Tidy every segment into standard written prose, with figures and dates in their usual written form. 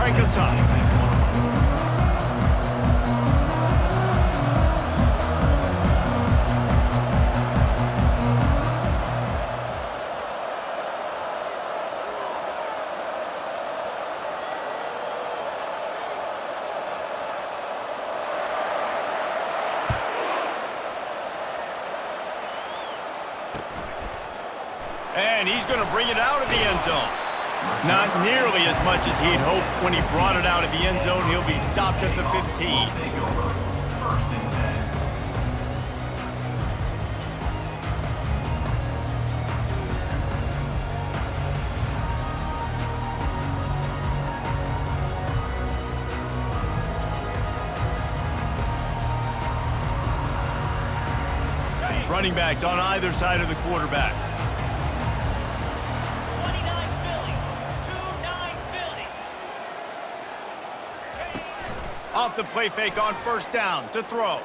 break us up. And he's going to bring it out of the end zone. Not nearly as much as he'd hoped when he brought it out of the end zone. He'll be stopped at the 15. Running backs on either side of the quarterback. Off the play fake on first down to throw.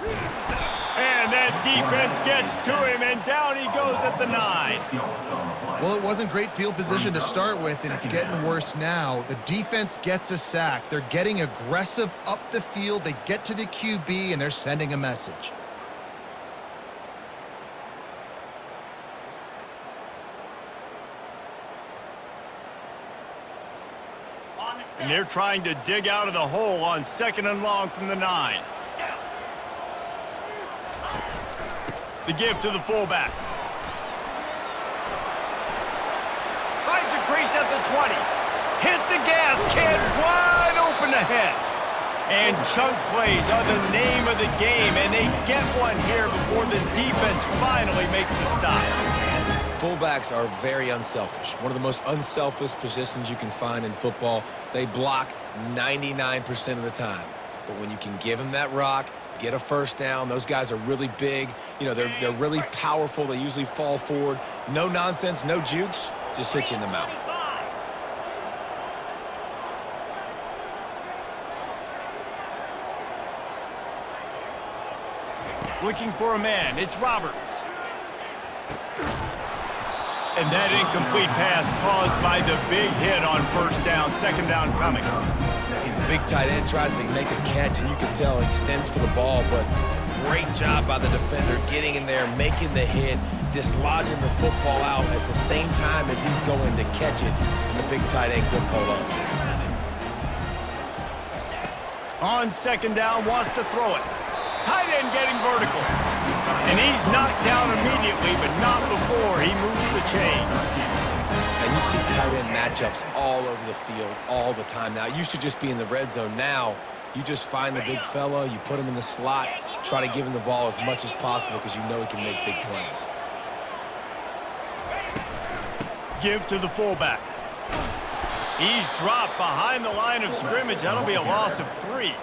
And that defense gets to him, and down he goes at the 9. Well, it wasn't great field position to start with, and it's getting worse now. The defense gets a sack. They're getting aggressive up the field. They get to the QB, and they're sending a message. And they're trying to dig out of the hole on 2nd and long from the 9. The give to the fullback. Finds a crease at the 20. Hit the gas, kid, wide open ahead. And chunk plays are the name of the game, and they get one here before the defense finally makes the stop. Fullbacks are very unselfish. One of the most unselfish positions you can find in football. They block 99% of the time. But when you can give them that rock, get a first down, those guys are really big. You know, they're really powerful. They usually fall forward. No nonsense, no jukes, just hit you in the mouth. Looking for a man, it's Roberts. And that incomplete pass caused by the big hit on first down, 2nd down coming. The big tight end tries to make a catch, and you can tell he extends for the ball, but great job by the defender getting in there, making the hit, dislodging the football out at the same time as he's going to catch it, and the big tight end couldn't hold on to it. On 2nd down, wants to throw it. Tight end getting vertical. And he's knocked down immediately, but not before he moves the chains. And you see tight end matchups all over the field all the time now. It used to just be in the red zone. Now, you just find the big fella, you put him in the slot, try to give him the ball as much as possible because you know he can make big plays. Give to the fullback. He's dropped behind the line of scrimmage. That'll be a loss of 3.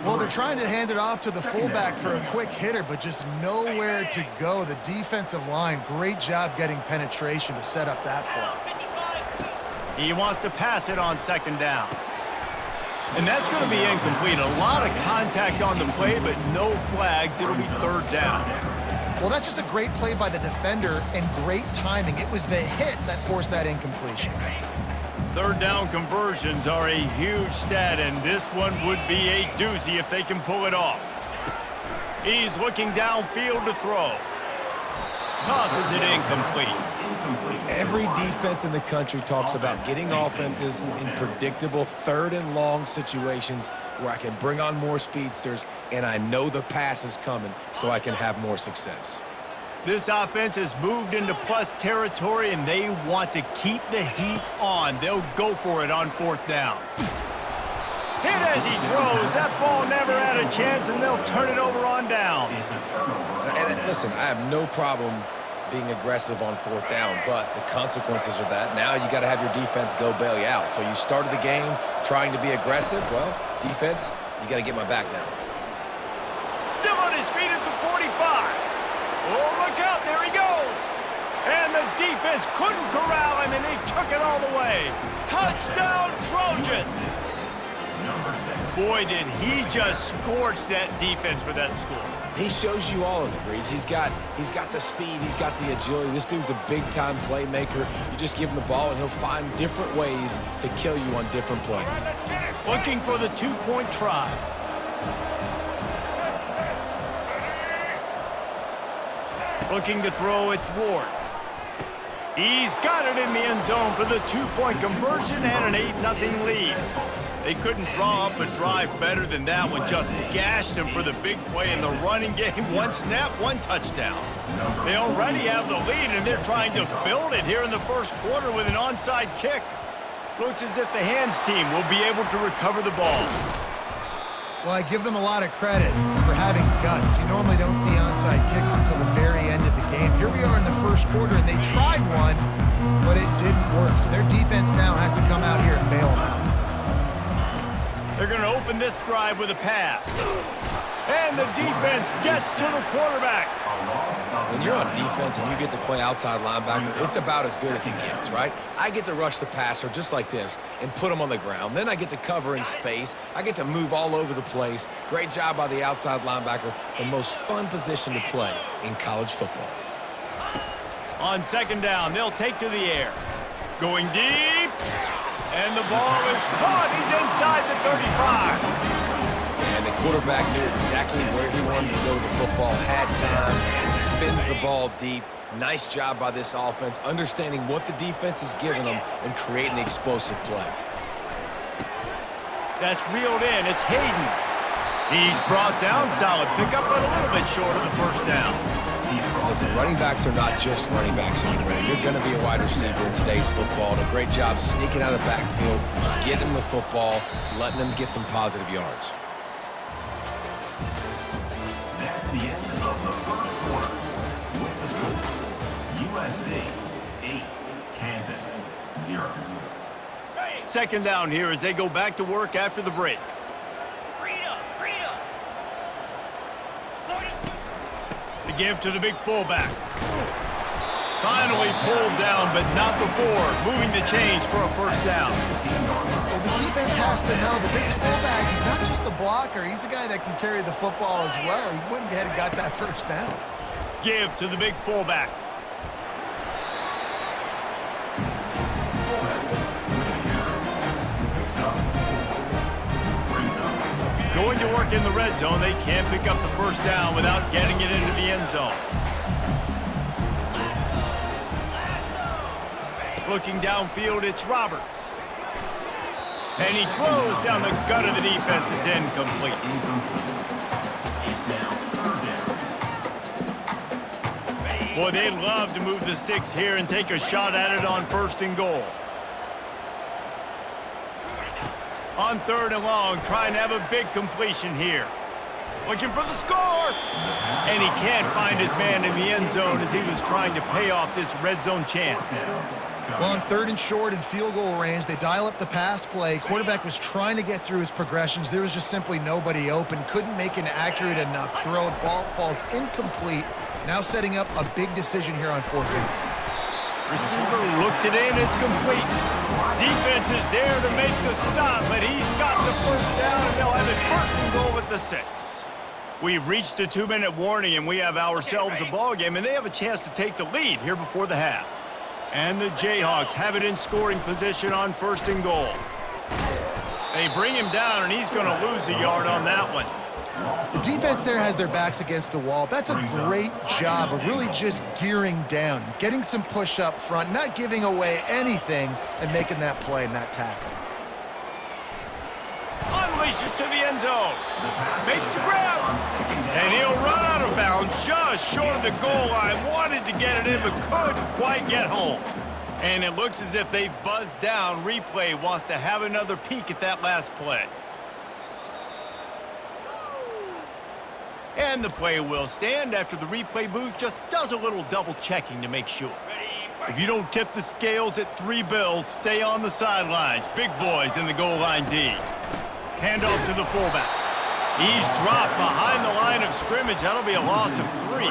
Well, they're trying to hand it off to the fullback for a quick hitter, but just nowhere to go. The defensive line, great job getting penetration to set up that play. He wants to pass it on 2nd down. And that's going to be incomplete. A lot of contact on the play, but no flags. It'll be 3rd down. Well, that's just a great play by the defender and great timing. It was the hit that forced that incompletion. 3rd down conversions are a huge stat, and this one would be a doozy if they can pull it off. He's looking downfield to throw. Tosses it incomplete. Every defense in the country talks about getting offenses in predictable 3rd and long situations where I can bring on more speedsters and I know the pass is coming so I can have more success. This offense has moved into plus territory, and they want to keep the heat on. They'll go for it on 4th down. Hit as he throws. That ball never had a chance, and they'll turn it over on downs. And listen, I have no problem being aggressive on 4th down, but the consequences are that now you got to have your defense go bail you out. So you started the game trying to be aggressive. Well, defense, you got to get my back now. Still on his feet at the 45. Oh, look out, there he goes. And the defense couldn't corral him, and he took it all the way. Touchdown, Trojans. Boy, did he just scorch that defense for that score. He shows you all of it, Breeze. He's got the speed. He's got the agility. This dude's a big-time playmaker. You just give him the ball, and he'll find different ways to kill you on different plays. Looking for the two-point try. Looking to throw, it's Ward. He's got it in the end zone for the two-point conversion and an 8-0 lead. They couldn't draw up a drive better than that one. Just gashed him for the big play in the running game. One snap, one touchdown. They already have the lead, and they're trying to build it here in the first quarter with an onside kick. Looks as if the hands team will be able to recover the ball. Well, I give them a lot of credit for having guts. You normally don't see onside kicks until the very end of the game. Here we are in the first quarter, and they tried one, but it didn't work. So their defense now has to come out here and bail them out. They're going to open this drive with a pass. And the defense gets to the quarterback. When you're on defense and you get to play outside linebacker, it's about as good as it gets, right? I get to rush the passer just like this and put him on the ground. Then I get to cover in space. I get to move all over the place. Great job by the outside linebacker. The most fun position to play in college football. On second down, they'll take to the air. Going deep. And the ball is caught. He's inside the 35. And the quarterback knew exactly where he wanted to go with the football, had time, spins the ball deep. Nice job by this offense, understanding what the defense is giving them and creating an explosive play. That's reeled in. It's Hayden. He's brought down solid pickup, but a little bit short of the first down. Listen, running backs are not just running backs anymore. You're going to be a wide receiver in today's football. And a great job sneaking out of the backfield, getting them the football, letting them get some positive yards. That's the end of the first quarter. With the score, USC 8, Kansas 0. Second down here as they go back to work after the break. The give to the big fullback. Finally pulled down, but not before moving the chains for a first down. Well, this defense has to know that this fullback is not just a blocker. He's a guy that can carry the football as well. He went ahead and got that first down. Give to the big fullback. Going to work in the red zone, they can't pick up the first down without getting it into the end zone. Looking downfield, it's Roberts. And he throws down the gut of the defense. It's incomplete. Boy, they'd love to move the sticks here and take a shot at it on first and goal. On third and long, trying to have a big completion here. Looking for the score! And he can't find his man in the end zone as he was trying to pay off this red zone chance. Well, on third and short and field goal range, they dial up the pass play. Quarterback was trying to get through his progressions. There was just simply nobody open. Couldn't make an accurate enough throw. Ball falls incomplete. Now setting up a big decision here on fourth down. Receiver looks it in, it's complete. Defense is there to make the stop, but he's got the first down, and they'll have it first and goal at the 6. We've reached the 2-minute warning, and we have ourselves a ball game, and they have a chance to take the lead here before the half. And the Jayhawks have it in scoring position on first and goal. They bring him down, and he's going to lose a yard on that one. The defense there has their backs against the wall. That's a great job of really just gearing down, getting some push up front, not giving away anything, and making that play and that tackle. Unleashes to the end zone. Makes the grab. And he'll run out of bounds just short of the goal line. Wanted to get it in, but couldn't quite get home. And it looks as if they've buzzed down. Replay wants to have another peek at that last play. And the play will stand after the replay booth just does a little double checking to make sure. If you don't tip the scales at 3 bills, stay on the sidelines. Big boys in the goal line D. Handoff to the fullback. He's dropped behind the line of scrimmage. That'll be a loss of 3.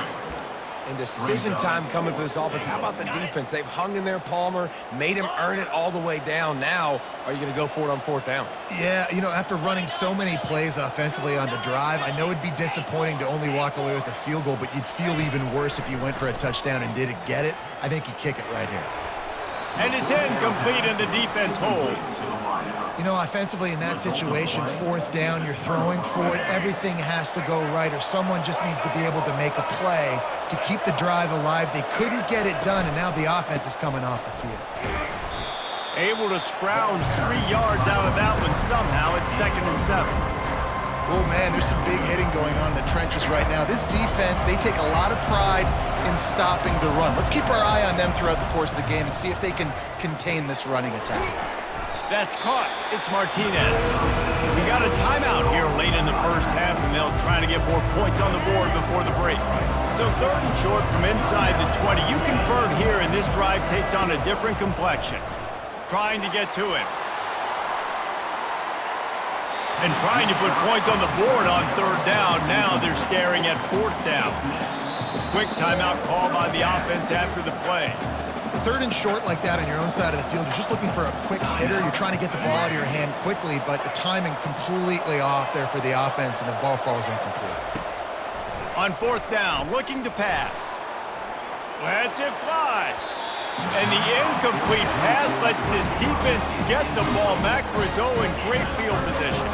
And decision time coming for this offense. How about the defense? They've hung in there, Palmer, made him earn it all the way down. Now, are you going to go for it on 4th down? Yeah, you know, after running so many plays offensively on the drive, I know it'd be disappointing to only walk away with a field goal, but you'd feel even worse if you went for a touchdown and didn't get it. I think you kick it right here. And it's incomplete, and the defense holds. You know, offensively in that situation, 4th down, you're throwing for it. Everything has to go right, or someone just needs to be able to make a play to keep the drive alive. They couldn't get it done, and now the offense is coming off the field. Able to scrounge 3 yards out of that one somehow. It's 2nd and 7. Oh, man, there's some big hitting going on in the trenches right now. This defense, they take a lot of pride in stopping the run. Let's keep our eye on them throughout the course of the game and see if they can contain this running attack. That's caught. It's Martinez. We got a timeout here late in the first half, and they'll try to get more points on the board before the break. So 3rd and short from inside the 20. You convert here, and this drive takes on a different complexion. Trying to get to him. And trying to put points on the board on 3rd down. Now they're staring at 4th down. Quick timeout call by the offense after the play. 3rd and short like that on your own side of the field, you're just looking for a quick hitter. You're trying to get the ball out of your hand quickly, but the timing completely off there for the offense, and the ball falls incomplete. On 4th down, looking to pass. Lets it fly. And the incomplete pass lets this defense get the ball back for its own great field position.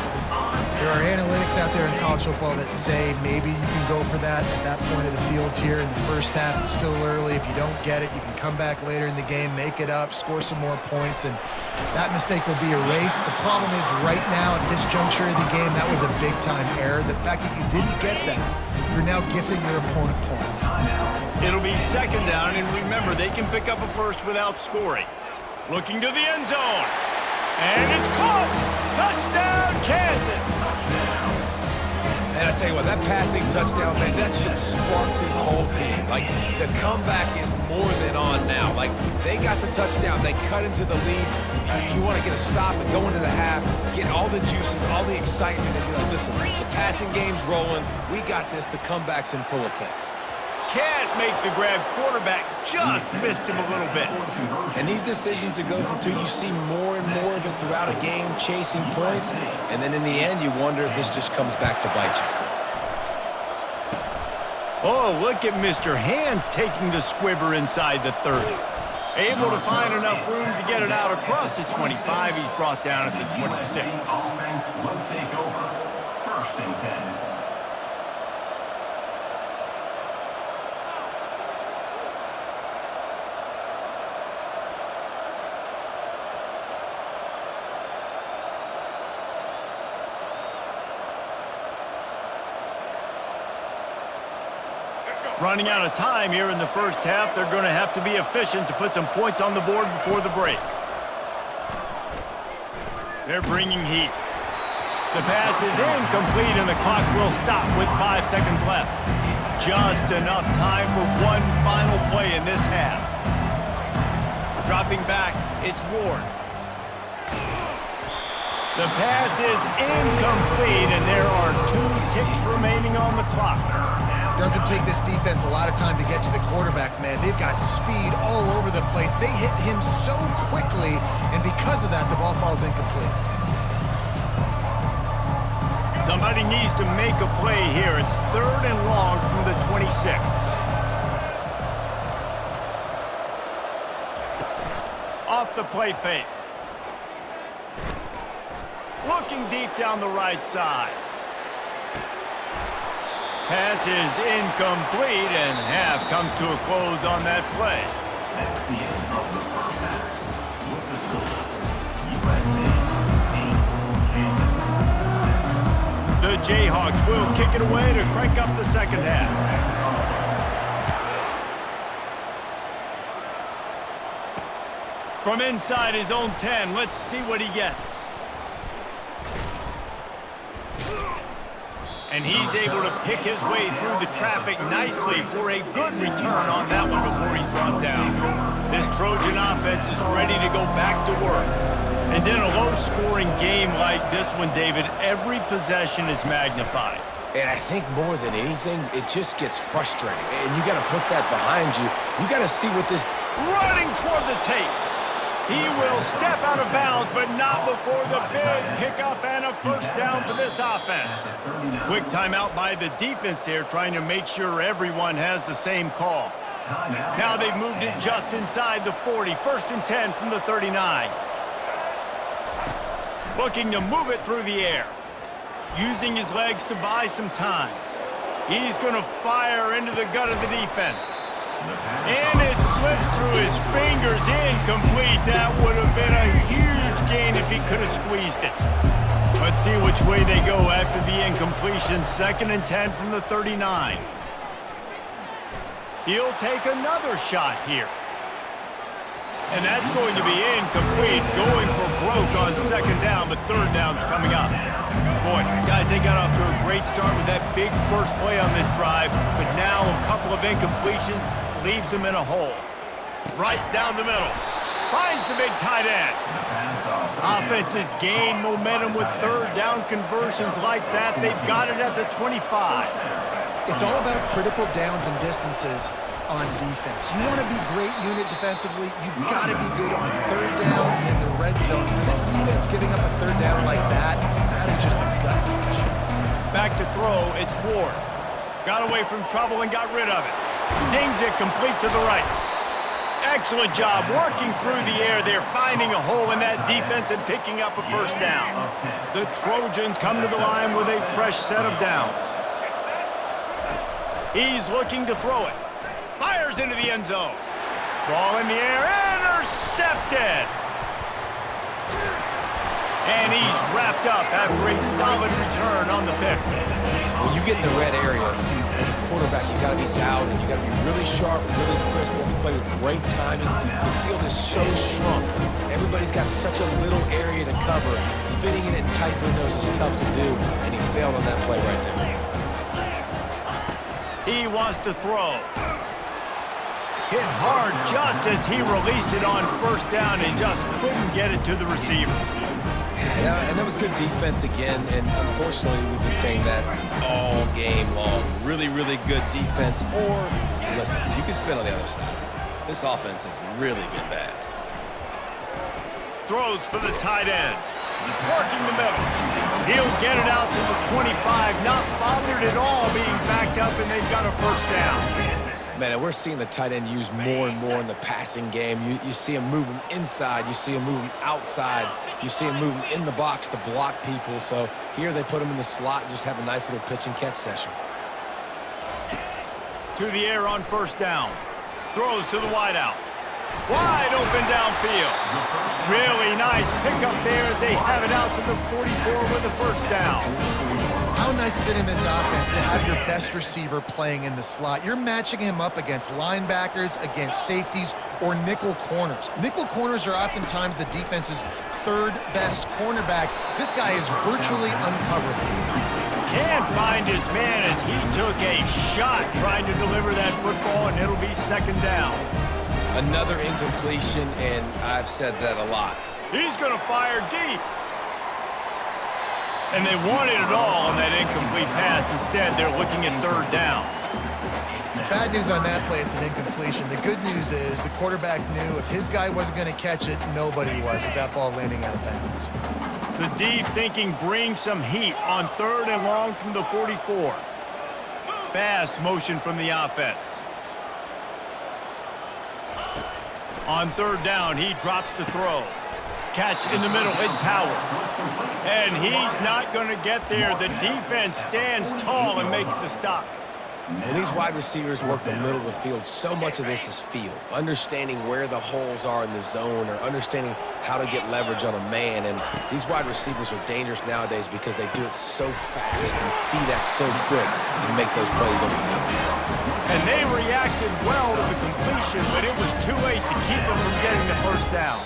There are analytics out there in college football that say maybe you can go for that at that point of the field here in the first half. It's still early. If you don't get it, you can come back later in the game, make it up, score some more points, and that mistake will be erased. The problem is right now at this juncture of the game, that was a big-time error. The fact that you didn't get that, you're now gifting your opponent points. It'll be 2nd down, and remember, they can pick up a first without scoring. Looking to the end zone. And it's caught! Touchdown, Kansas! And I tell you what, that passing touchdown, man, that should spark this whole team. Like, the comeback is more than on now. Like, they got the touchdown. They cut into the lead. You want to get a stop and go into the half, get all the juices, all the excitement, and be like, listen, the passing game's rolling. We got this. The comeback's in full effect. Can't make the grab. Quarterback just missed him a little bit. And these decisions to go for 2, you see more and more of it throughout a game, chasing points. And then in the end, you wonder if this just comes back to bite you. Oh, look at Mr. Hands taking the squibber inside the 30. Able to find enough room to get it out across the 25. He's brought down at the 26. Offense will take over. 1st and 10. Running out of time here in the first half. They're going to have to be efficient to put some points on the board before the break. They're bringing heat. The pass is incomplete, and the clock will stop with 5 seconds left. Just enough time for one final play in this half. Dropping back, it's Ward. The pass is incomplete, and there are 2 ticks remaining on the clock. Doesn't take this defense a lot of time to get to the quarterback, man. They've got speed all over the place. They hit him so quickly, and because of that, the ball falls incomplete. Somebody needs to make a play here. It's 3rd and long from the 26. Off the play fake. Looking deep down the right side. Pass is incomplete, and half comes to a close on that play. That's the end of the first half. With the score, USA 8, Kansas 6. The Jayhawks will kick it away to crank up the second half. From inside his own 10, let's see what he gets. And he's able to pick his way through the traffic nicely for a good return on that one before he's brought down. This Trojan offense is ready to go back to work. And in a low-scoring game like this one, David, every possession is magnified. And I think more than anything, it just gets frustrating. And you got to put that behind you. You got to see what this... Running toward the tape. He will step out of bounds, but not before the big pickup and a first down for this offense. Quick timeout by the defense there, trying to make sure everyone has the same call. Now they've moved it just inside the 40. First and 10 from the 39. Looking to move it through the air. Using his legs to buy some time. He's going to fire into the gut of the defense. And it slips through his fingers, incomplete. That would have been a huge gain if he could have squeezed it. Let's see which way they go after the incompletion. Second and 10 from the 39. He'll take another shot here. And that's going to be incomplete. Going for broke on second down, but third down's coming up. Boy, guys, they got off to a great start with that big first play on this drive, but now a couple of incompletions leaves them in a hole. Right down the middle. Finds the big tight end. Offenses gain momentum with third down conversions like that. They've got it at the 25. It's all about critical downs and distances on defense. You want to be great unit defensively, you've got to be good on third down in the red zone. For this defense giving up a third down like that, that is just a gut punch. Back to throw, it's Ward. Got away from trouble and got rid of it. Zings it complete to the right. Excellent job working through the air there, finding a hole in that defense and picking up a first down. The Trojans come to the line with a fresh set of downs. He's looking to throw it. Fires into the end zone. Ball in the air, intercepted. And he's wrapped up after a solid return on the pick. When you get in the red area, as a quarterback, you got to be dialed in. You got to be really sharp, really crisp. You have to play with great timing. The field is so shrunk. Everybody's got such a little area to cover. Fitting it in tight windows is tough to do, and he failed on that play right there. He wants to throw. Hit hard just as he released it on first down and just couldn't get it to the receiver. And that was good defense again, and unfortunately we've been saying that all game long. Really, really good defense, or, listen, you can spin on the other side. This offense has really been bad. Throws for the tight end. Working the middle. He'll get it out to the 25, not bothered at all being backed up, and they've got a first down. Man, and we're seeing the tight end used more and more in the passing game. You see him moving inside. You see him moving outside. You see him moving in the box to block people. So here they put him in the slot and just have a nice little pitch and catch session. To the air on first down. Throws to the wideout. Wide open downfield. Really nice pickup there as they have it out to the 44 with the first down. How nice is it in this offense to have your best receiver playing in the slot? You're matching him up against linebackers, against safeties, or nickel corners. Nickel corners are oftentimes the defense's third best cornerback. This guy is virtually uncoverable. Can't find his man as he took a shot trying to deliver that football, and it'll be second down. Another incompletion, and I've said that a lot. He's going to fire deep. And they wanted it all on that incomplete pass. Instead, they're looking at third down. Bad news on that play, it's an incompletion. The good news is the quarterback knew if his guy wasn't going to catch it, nobody was with that ball landing out of bounds. The D thinking bring some heat on third and long from the 44. Fast motion from the offense. On third down, he drops to throw. Catch in the middle, it's Howard. And he's not going to get there. The defense stands tall and makes the stop. When these wide receivers work the middle of the field, so much of this is feel. Understanding where the holes are in the zone, or understanding how to get leverage on a man. And these wide receivers are dangerous nowadays because they do it so fast and see that so quick and make those plays over the middle. And they reacted well to the completion, but it was too late to keep them from getting the first down.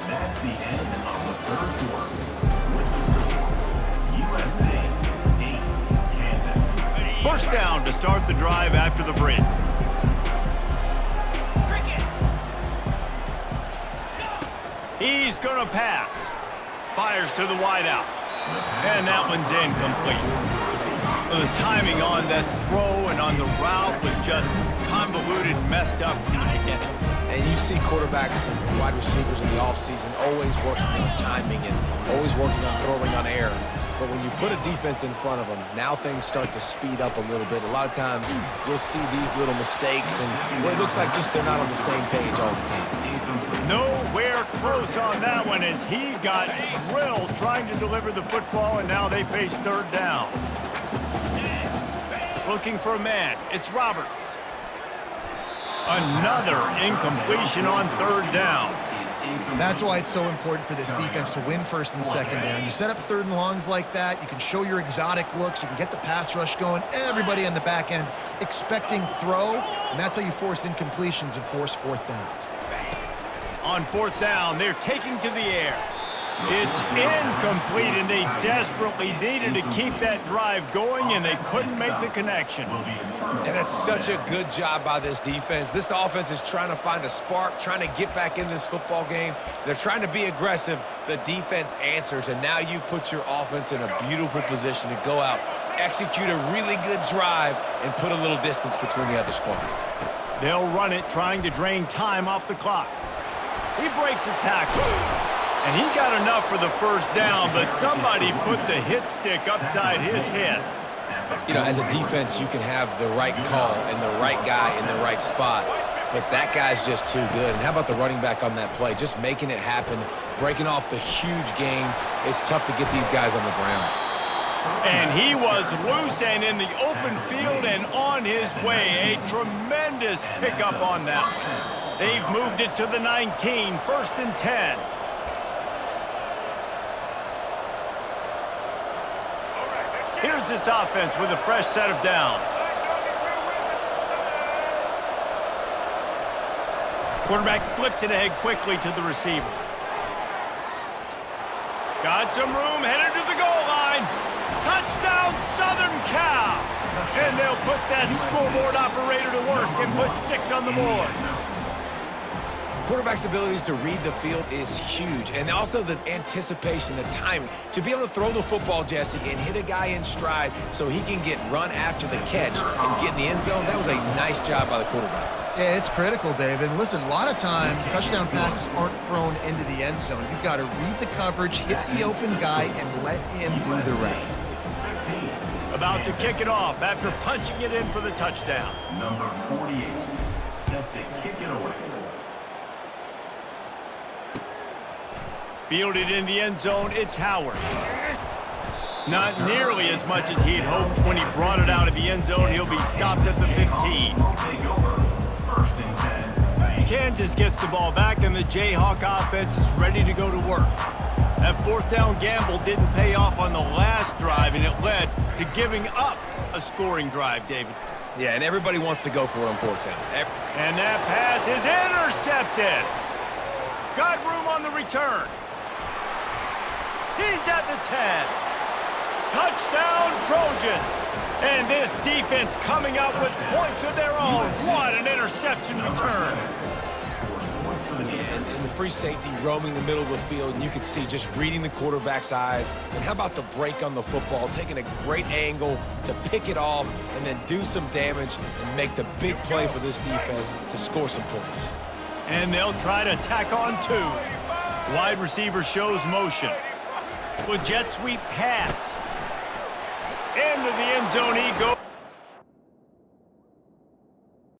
That's the end of the third quarter. With the score, USC 8, Kansas. First down to start the drive after the break. He's going to pass. fires to the wideout. And that one's incomplete. The timing on that throw and on the route was just convoluted, messed up from the beginning. And you see quarterbacks and wide receivers in the offseason always working on timing and always working on throwing on air. But when you put a defense in front of them, now things start to speed up a little bit. A lot of times you'll see these little mistakes and where it looks like just they're not on the same page all the time. Nowhere close on that one as he got drilled trying to deliver the football, and now they face third down. Looking for a man. It's Roberts. Another incompletion on third down. That's why it's so important for this defense to win first and second down. You set up third and longs like that, you can show your exotic looks, you can get the pass rush going, everybody on the back end expecting throw, and that's how you force incompletions and force fourth downs. On fourth down, they're taking to the air. It's incomplete, and they desperately needed to keep that drive going, and they couldn't make the connection. And that's such a good job by this defense. This offense is trying to find a spark, trying to get back in this football game. They're trying to be aggressive. The defense answers, and now you put your offense in a beautiful position to go out, execute a really good drive, and put a little distance between the other squad. They'll run it, trying to drain time off the clock. He breaks a tackle. And he got enough for the first down, but somebody put the hit stick upside his head. You know, as a defense, you can have the right call and the right guy in the right spot, but that guy's just too good. And how about the running back on that play? Just making it happen, breaking off the huge game. It's tough to get these guys on the ground. And he was loose and in the open field and on his way. A tremendous pickup on that one. They've moved it to the 19, first and 10. Here's this offense with a fresh set of downs. Quarterback flips it ahead quickly to the receiver. Got some room, headed to the goal line. Touchdown, Southern Cal! And they'll put that scoreboard operator to work and put 6 on the board. Quarterback's abilities to read the field is huge, and also the anticipation, the timing. To be able to throw the football, Jesse, and hit a guy in stride so he can get run after the catch and get in the end zone, that was a nice job by the quarterback. Yeah, it's critical, David. Listen, a lot of times touchdown passes aren't thrown into the end zone. You've got to read the coverage, hit the open guy, and let him do the rest. About to kick it off after punching it in for the touchdown. Number 48, set to kick it away. Fielded in the end zone, it's Howard. Not nearly as much as he had hoped when he brought it out of the end zone. He'll be stopped at the 15. Take over, first and 10. Kansas gets the ball back, and the Jayhawk offense is ready to go to work. That fourth down gamble didn't pay off on the last drive, and it led to giving up a scoring drive, David. Yeah, and everybody wants to go for it on fourth down. And that pass is intercepted. Got room on the return. He's at the 10. Touchdown, Trojans. And this defense coming up with points of their own. What an interception return. And the free safety roaming the middle of the field, and you can see just reading the quarterback's eyes. And how about the break on the football, taking a great angle to pick it off and then do some damage and make the big play for this defense to score some points. And they'll try to tack on 2. Wide receiver shows motion. With jet sweep pass. Into the end zone he goes.